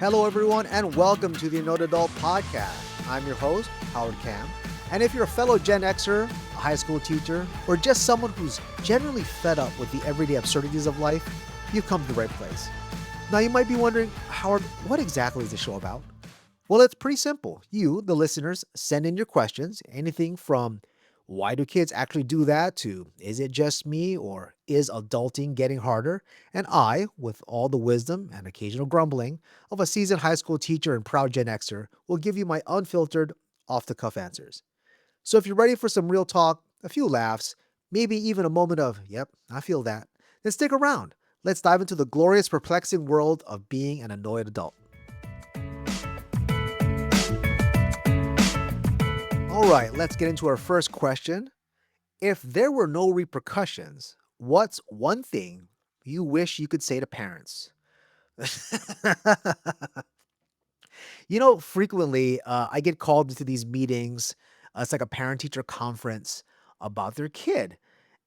Hello, everyone, and welcome to the Another Adult Podcast. I'm your host, Howard Cam. And if you're a fellow Gen Xer, a high school teacher, or just someone who's generally fed up with the everyday absurdities of life, you've come to the right place. Now, you might be wondering, Howard, what exactly is the show about? Well, it's pretty simple. You, the listeners, send in your questions, anything from why do kids actually do that to is it just me or is adulting getting harder? And I, with all the wisdom and occasional grumbling of a seasoned high school teacher and proud Gen Xer, will give you my unfiltered, off the cuff answers. So if you're ready for some real talk, a few laughs, maybe even a moment of, yep, I feel that, then stick around. Let's dive into the glorious, perplexing world of being an annoyed adult. All right, let's get into our first question. If there were no repercussions, what's one thing you wish you could say to parents? Frequently I get called into these meetings. It's like a parent teacher conference about their kid.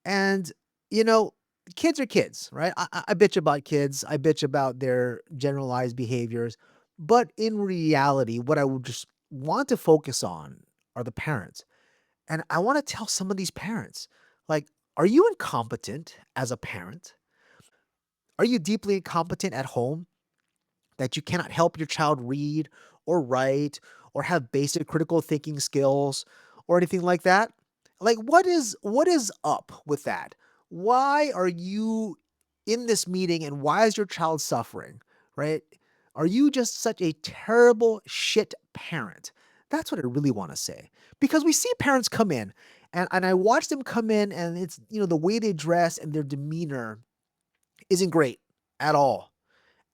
And, you know, kids are kids, right? I bitch about kids, I bitch about their generalized behaviors. But in reality, what I would just want to focus on are the parents. And I want to tell some of these parents, like, are you incompetent as a parent? Are you deeply incompetent at home that you cannot help your child read or write or have basic critical thinking skills or anything like that? Like what is up with that? Why are you in this meeting and why is your child suffering, right? Are you just such a terrible shit parent? That's what I really want to say. Because we see parents come in and I watch them come in and it's the way they dress and their demeanor isn't great at all.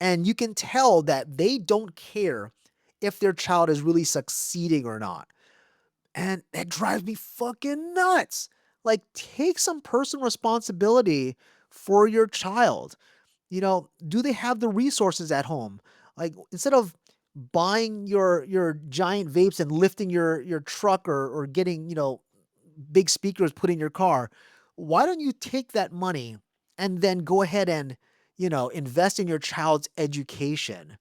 And you can tell that they don't care if their child is really succeeding or not. And that drives me fucking nuts. Like, take some personal responsibility for your child. Do they have the resources at home? Like, instead of buying your giant vapes and lifting your truck or getting, big speakers put in your car, why don't you take that money and then go ahead and, invest in your child's education?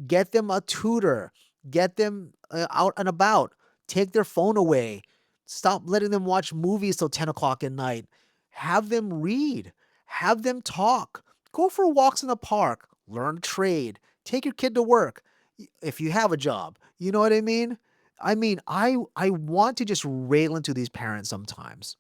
Get them a tutor, get them out and about, take their phone away, stop letting them watch movies till 10 o'clock at night, have them read, have them talk, go for walks in the park, learn a trade, take your kid to work if you have a job. You know what I mean? I want to just rail into these parents sometimes,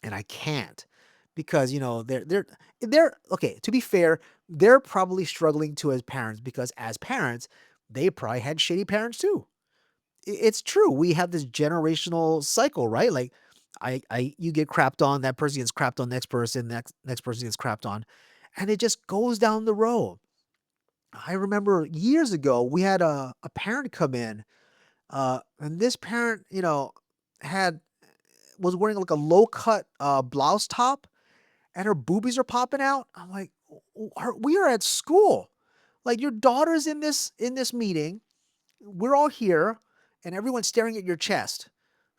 and I can't because they're okay. To be fair, they're probably struggling too as parents because as parents, they probably had shitty parents too. It's true. We have this generational cycle, right? Like, you get crapped on, that person gets crapped on, next person, next person gets crapped on, and it just goes down the road. I remember years ago we had a parent come in, and this parent, had was wearing like a low cut blouse top and her boobies are popping out. I'm like, we are at school. Like, your daughter's in this meeting. We're all here and everyone's staring at your chest.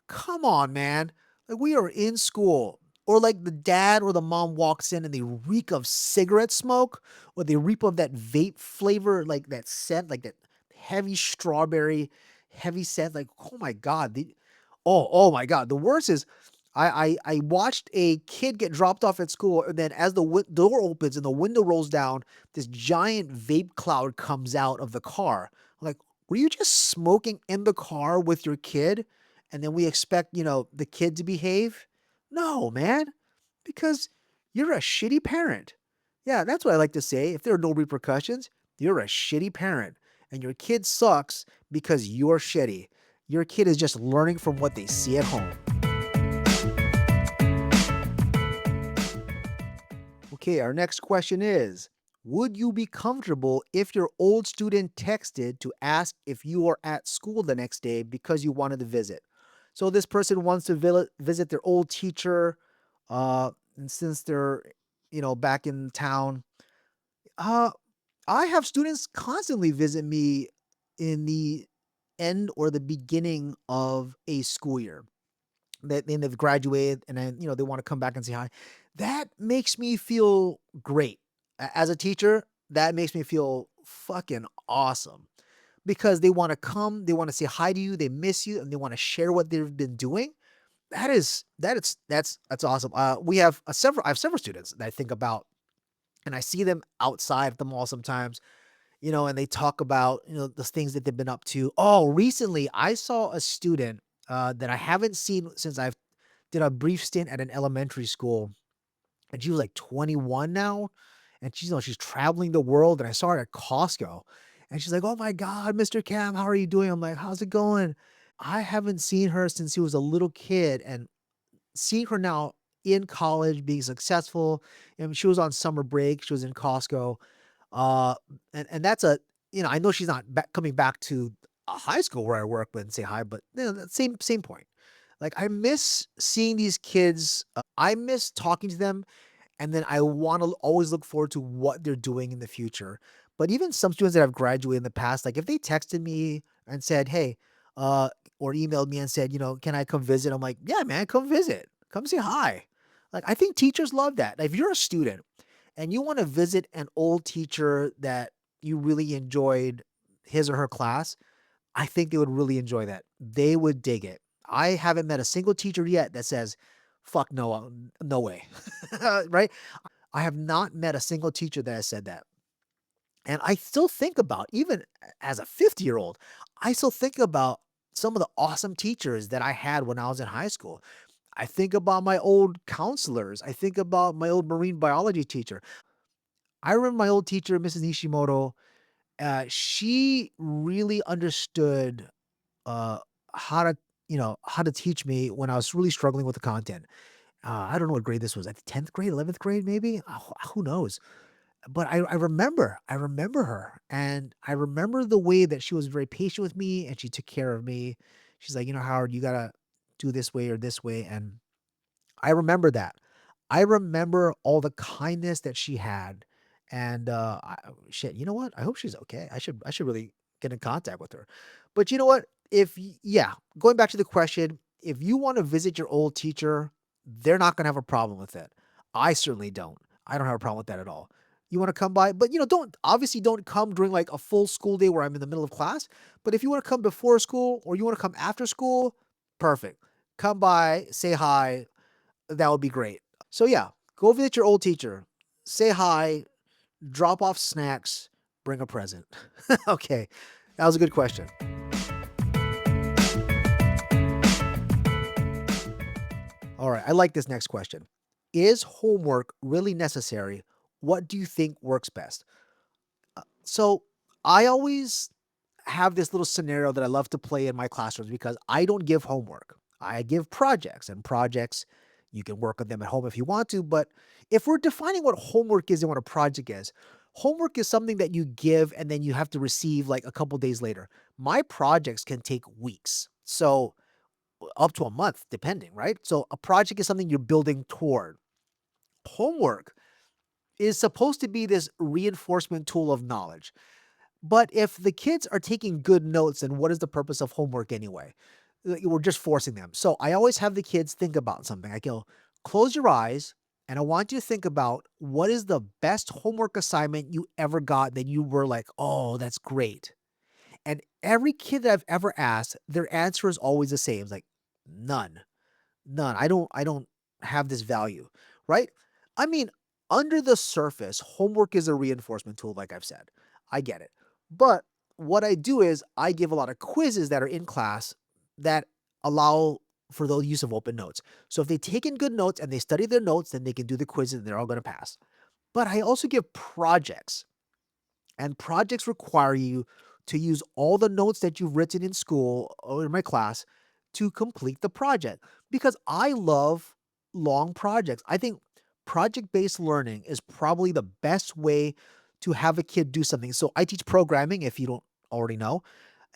Come on, man. Like, we are in school. Or like the dad or the mom walks in and they reek of cigarette smoke or they reek of that vape flavor, like that scent, like that heavy strawberry, heavy scent. Like, oh my God. Oh my God. The worst is I watched a kid get dropped off at school, and then as the door opens and the window rolls down, this giant vape cloud comes out of the car. I'm like, were you just smoking in the car with your kid? And then we expect, the kid to behave? No, man, because you're a shitty parent. Yeah, that's what I like to say. If there are no repercussions, you're a shitty parent. And your kid sucks because you're shitty. Your kid is just learning from what they see at home. Okay, our next question is, would you be comfortable if your old student texted to ask if you are at school the next day because you wanted to visit? So this person wants to visit their old teacher, and since they're, back in town, uh, I have students constantly visit me in the end or the beginning of a school year. Then they've graduated and then, they wanna come back and say hi. That makes me feel great. As a teacher, that makes me feel fucking awesome because they wanna come, they wanna say hi to you, they miss you, and they wanna share what they've been doing. That's awesome. I have several students that I think about, and I see them outside at the mall sometimes, and they talk about, the things that they've been up to. Oh, recently I saw a student, that I haven't seen since I've did a brief stint at an elementary school, and she was like 21 now, and she's traveling the world, and I saw her at Costco, and she's like, "Oh my god, Mr. Cam, how are you doing?" I'm like, "How's it going?" I haven't seen her since she was a little kid, and seeing her now in college being successful, and she was on summer break, she was in Costco, uh, and that's I know she's not coming back to a high school where I work with and say hi, but that same point. Like I miss seeing these kids. I miss talking to them, and then I want to always look forward to what they're doing in the future. But even some students that have graduated in the past, like if they texted me and said, "Hey," uh, or emailed me and said, "Can I come visit?" I'm like, "Yeah, man, come visit. Come say hi." Like I think teachers love that. Like, if you're a student and you want to visit an old teacher that you really enjoyed his or her class, I think they would really enjoy that. They would dig it. I haven't met a single teacher yet that says, "Fuck no, no way." Right? I have not met a single teacher that has said that. And I still think about, even as a 50-year-old, I still think about some of the awesome teachers that I had when I was in high school. I think about my old counselors. I think about my old marine biology teacher. I remember my old teacher, Mrs. Nishimoto. She really understood uh, how to, how to teach me when I was really struggling with the content. I don't know what grade this was. At 10th grade, 11th grade, maybe. Who knows? But I remember her, and I remember the way that she was very patient with me, and she took care of me. She's like, "Howard, you gotta do this way or this way," and I remember that. I remember all the kindness that she had, and, shit, you know what? I hope she's okay. I should really get in contact with her. But you know what? Yeah, going back to the question, if you wanna visit your old teacher, they're not gonna have a problem with it. I certainly don't. I don't have a problem with that at all. You wanna come by, but, don't come during, like, a full school day where I'm in the middle of class, but if you wanna come before school or you wanna come after school, perfect. Come by, say hi, that would be great. So yeah, go visit your old teacher. Say hi, drop off snacks, bring a present. Okay. That was a good question. All right. I like this next question. Is homework really necessary? What do you think works best? So I always have this little scenario that I love to play in my classrooms because I don't give homework. I give projects, and projects, you can work on them at home if you want to. But if we're defining what homework is and what a project is, homework is something that you give and then you have to receive like a couple days later. My projects can take weeks. So up to a month, depending, right? So a project is something you're building toward. Homework is supposed to be this reinforcement tool of knowledge. But if the kids are taking good notes, then what is the purpose of homework anyway? We're just forcing them. So I always have the kids think about something. I go, close your eyes, and I want you to think about what is the best homework assignment you ever got that you were like, oh, that's great. And every kid that I've ever asked, their answer is always the same. It's like, none. None. I don't have this value, right? I mean, under the surface, homework is a reinforcement tool, like I've said. I get it. But what I do is I give a lot of quizzes that are in class that allow for the use of open notes. So if they take in good notes and they study their notes, then they can do the quizzes and they're all going to pass. But I also give projects, and projects require you to use all the notes that you've written in school or in my class to complete the project because I love long projects. I think project based learning is probably the best way to have a kid do something. So I teach programming, if you don't already know,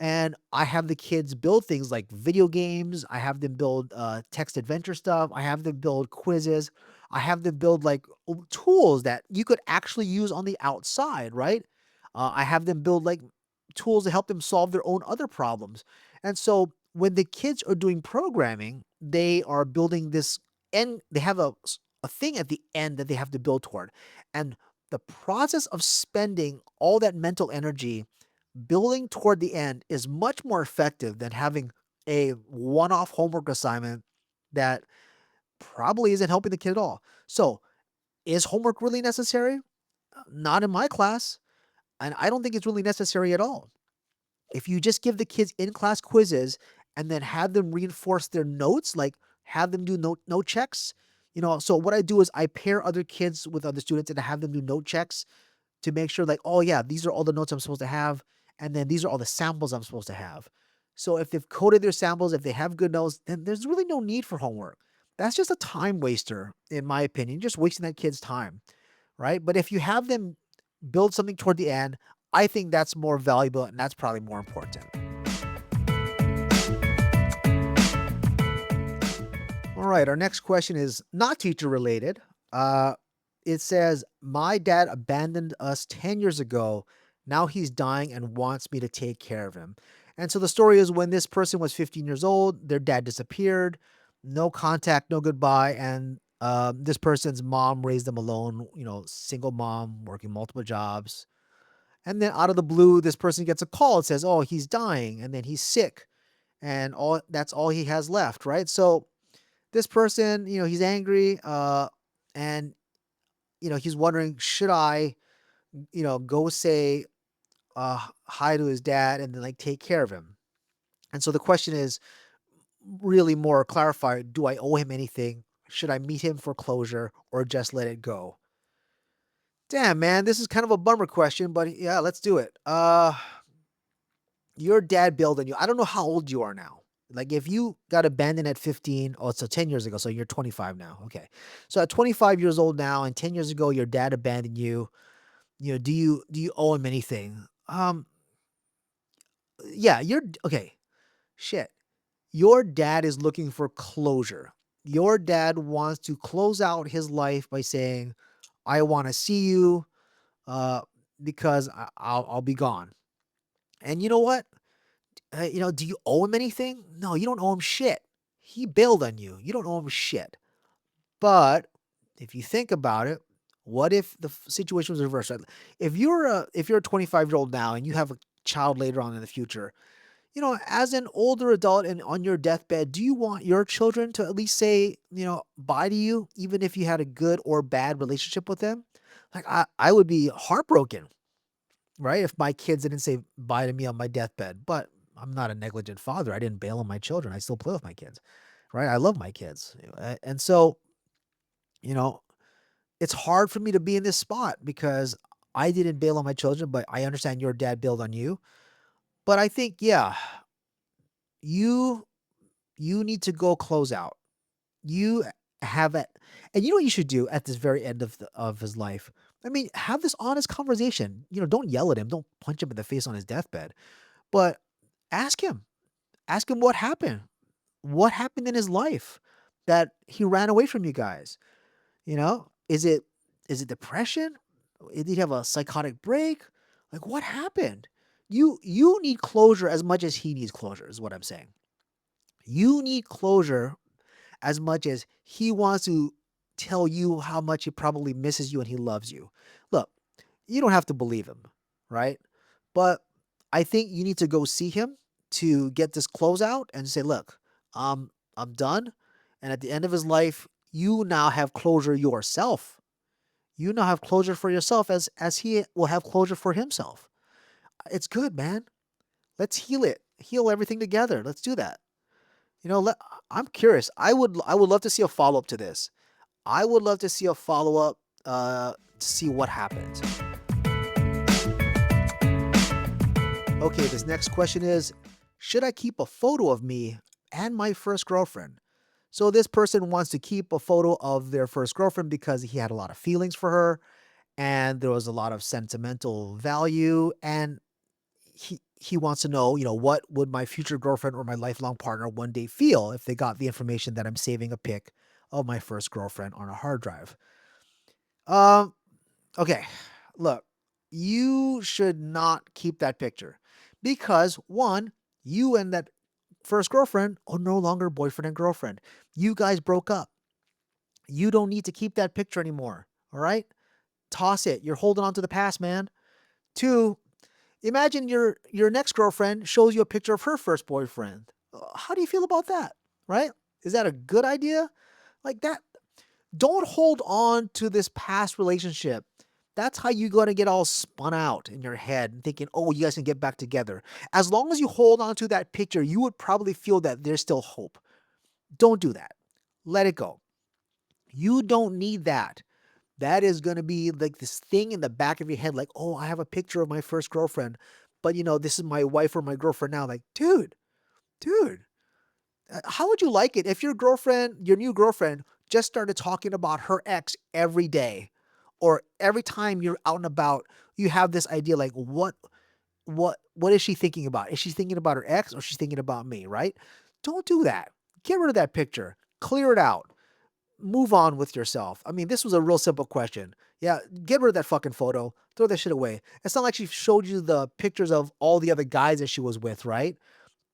and I have the kids build things like video games. I have them build text adventure stuff. I have them build quizzes. I have them build like tools that you could actually use on the outside, right? I have them build like tools to help them solve their own other problems. And so when the kids are doing programming, they are building this, and they have a thing at the end that they have to build toward. And the process of spending all that mental energy building toward the end is much more effective than having a one-off homework assignment that probably isn't helping the kid at all. So, is homework really necessary? Not in my class, and I don't think it's really necessary at all. If you just give the kids in-class quizzes and then have them reinforce their notes, like have them do note checks, so what I do is I pair other kids with other students and I have them do note checks to make sure like, oh yeah, these are all the notes I'm supposed to have, and then these are all the samples I'm supposed to have. So if they've coded their samples, if they have good notes, then there's really no need for homework. That's just a time waster, in my opinion, just wasting that kid's time, right? But if you have them build something toward the end, I think that's more valuable and that's probably more important. All right, our next question is not teacher related. Uh, it says, my dad abandoned us 10 years ago. Now he's dying and wants me to take care of him. And so the story is when this person was 15 years old, their dad disappeared, no contact, no goodbye. And this person's mom raised them alone, single mom, working multiple jobs. And then out of the blue, this person gets a call. It says, oh, he's dying and then he's sick. And that's all he has left, right? So this person, he's angry, and he's wondering, should I, go say hi to his dad and then like take care of him? And so the question is really more clarified: do I owe him anything? Should I meet him for closure or just let it go? Damn, man, this is kind of a bummer question, but yeah, let's do it. Your dad bailed on you. I don't know how old you are now. Like if you got abandoned at 15, oh, so 10 years ago, so you're 25 now. Okay. So at 25 years old now and 10 years ago your dad abandoned you, do you owe him anything? Yeah, you're okay. Shit. Your dad is looking for closure. Your dad wants to close out his life by saying, "I want to see you uh because I'll be gone." And you know what? Do you owe him anything? No, you don't owe him shit. He bailed on you. You don't owe him shit. But if you think about it, what if the situation was reversed? Right? If you're a 25-year-old now and you have a child later on in the future, as an older adult and on your deathbed, do you want your children to at least say, bye to you, even if you had a good or bad relationship with them? Like I would be heartbroken, right? If my kids didn't say bye to me on my deathbed, but I'm not a negligent father. I didn't bail on my children. I still play with my kids, right? I love my kids. And so, you know, it's hard for me to be in this spot because I didn't bail on my children, but I understand your dad bailed on you. But I think, yeah, you you need to go close out. You have it. And you know what you should do at this very end of his life? I mean, have this honest conversation. Don't yell at him. Don't punch him in the face on his deathbed. But ask him. Ask him what happened. What happened in his life that he ran away from you guys? Is it depression? Did he have a psychotic break? Like what happened? You need closure as much as he needs closure, is what I'm saying. You need closure as much as he wants to tell you how much he probably misses you and he loves you. Look, you don't have to believe him, right? But I think you need to go see him to get this close out and say, look, I'm done. And at the end of his life, you now have closure yourself. You now have closure for yourself as he will have closure for himself. It's good, man. Let's heal it. Heal everything together. Let's do that. I'm curious. I would love to see a follow up to this. I would love to see a follow up to see what happens. Okay, this next question is, should I keep a photo of me and my first girlfriend? So this person wants to keep a photo of their first girlfriend because he had a lot of feelings for her and there was a lot of sentimental value, and he wants to know, what would my future girlfriend or my lifelong partner one day feel if they got the information that I'm saving a pic of my first girlfriend on a hard drive. Um okay. Look, you should not keep that picture because one, you and that first girlfriend are no longer boyfriend and girlfriend. You guys broke up. You don't need to keep that picture anymore. All right? toss it. You're holding on to the past, man. Two, imagine your next girlfriend shows you a picture of her first boyfriend. How do you feel about that? Right? Is that a good idea? Like that. Don't hold on to this past relationship. That's how you're going to get all spun out in your head and thinking, oh, you guys can get back together. As long as you hold on to that picture, you would probably feel that there's still hope. Don't do that. Let it go. You don't need that. That is going to be like this thing in the back of your head, like, oh, I have a picture of my first girlfriend, but this is my wife or my girlfriend now. Like, dude, how would you like it if your new girlfriend, just started talking about her ex every day, or every time you're out and about, you have this idea like, what is she thinking about? Is she thinking about her ex or she's thinking about me? Right? Don't do that. Get rid of that picture. Clear it out. Move on with yourself. I mean, this was a real simple question. Yeah, get rid of that fucking photo. Throw that shit away. It's not like she showed you the pictures of all the other guys that she was with, right?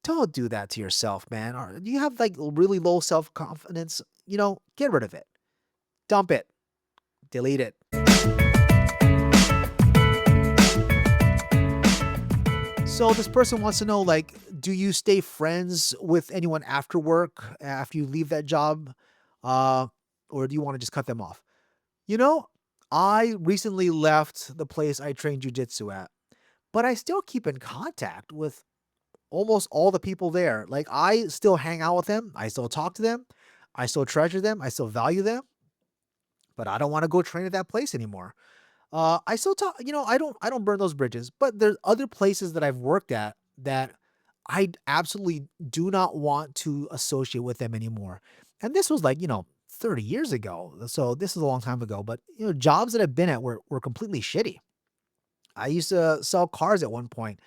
Don't do that to yourself, man. Or you have like really low self confidence. Get rid of it. Dump it. Delete it. So this person wants to know, like, do you stay friends with anyone after work, after you leave that job? Uh, or do you want to just cut them off? You know, I recently left the place I trained jujitsu at, but I still keep in contact with almost all the people there. Like, I still hang out with them. I still talk to them. I still treasure them. I still value them, but I don't want to go train at that place anymore. I still talk, I don't burn those bridges, but there's other places that I've worked at that I absolutely do not want to associate with them anymore. And this was like, 30 years ago. So this is a long time ago, but jobs that I've been at were completely shitty. I used to sell cars at one point,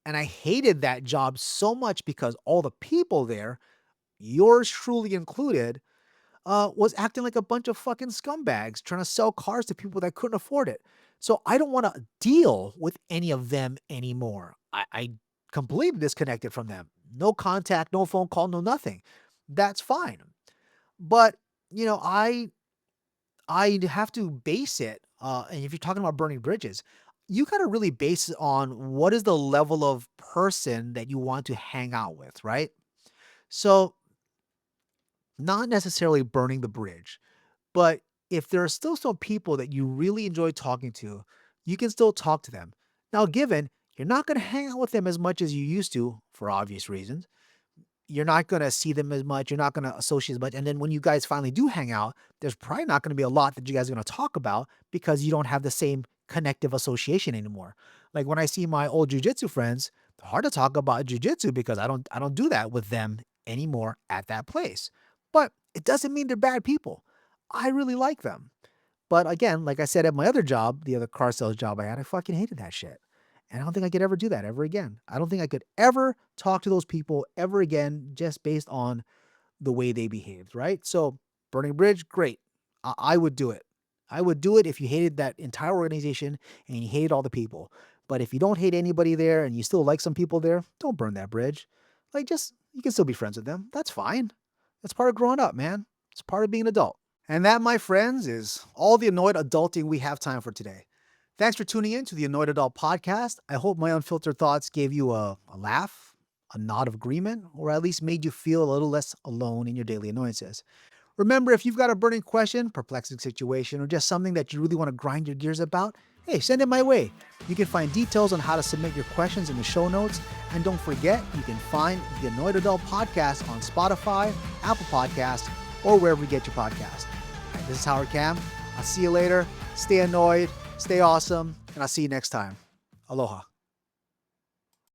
and I hated that job so much because all the people there, yours truly included, was acting like a bunch of fucking scumbags trying to sell cars to people that couldn't afford it. So I don't want to deal with any of them anymore. I completely disconnected from them. No contact, no phone call, no nothing. That's fine. But I have to base it. And if you're talking about burning bridges, you got to really base it on what is the level of person that you want to hang out with, right? So not necessarily burning the bridge. But if there are still some people that you really enjoy talking to, you can still talk to them. Now, given you're not going to hang out with them as much as you used to for obvious reasons, you're not going to see them as much, you're not going to associate as much. And then when you guys finally do hang out, there's probably not going to be a lot that you guys are going to talk about because you don't have the same connective association anymore. Like when I see my old jujitsu friends, it's hard to talk about jujitsu because I don't do that with them anymore at that place. But it doesn't mean they're bad people. I really like them. But again, like I said at my other job, the other car sales job I had, I fucking hated that shit. And I don't think I could ever do that ever again. I don't think I could ever talk to those people ever again just based on the way they behaved, right? So, burning bridge, great. I would do it. I would do it if you hated that entire organization and you hated all the people. But if you don't hate anybody there and you still like some people there, don't burn that bridge. Like, just, you can still be friends with them. That's fine. That's part of growing up, man. It's part of being an adult. And that, my friends, is all the annoyed adulting we have time for today. Thanks for tuning in to the Annoyed Adult Podcast. I hope my unfiltered thoughts gave you a laugh, a nod of agreement, or at least made you feel a little less alone in your daily annoyances. Remember, if you've got a burning question, perplexing situation, or just something that you really want to grind your gears about, hey, send it my way. You can find details on how to submit your questions in the show notes. And don't forget, you can find the Annoyed Adult Podcast on Spotify, Apple Podcasts, or wherever you get your podcast. All right, this is Howard Cam. I'll see you later. Stay annoyed, stay awesome, and I'll see you next time. Aloha.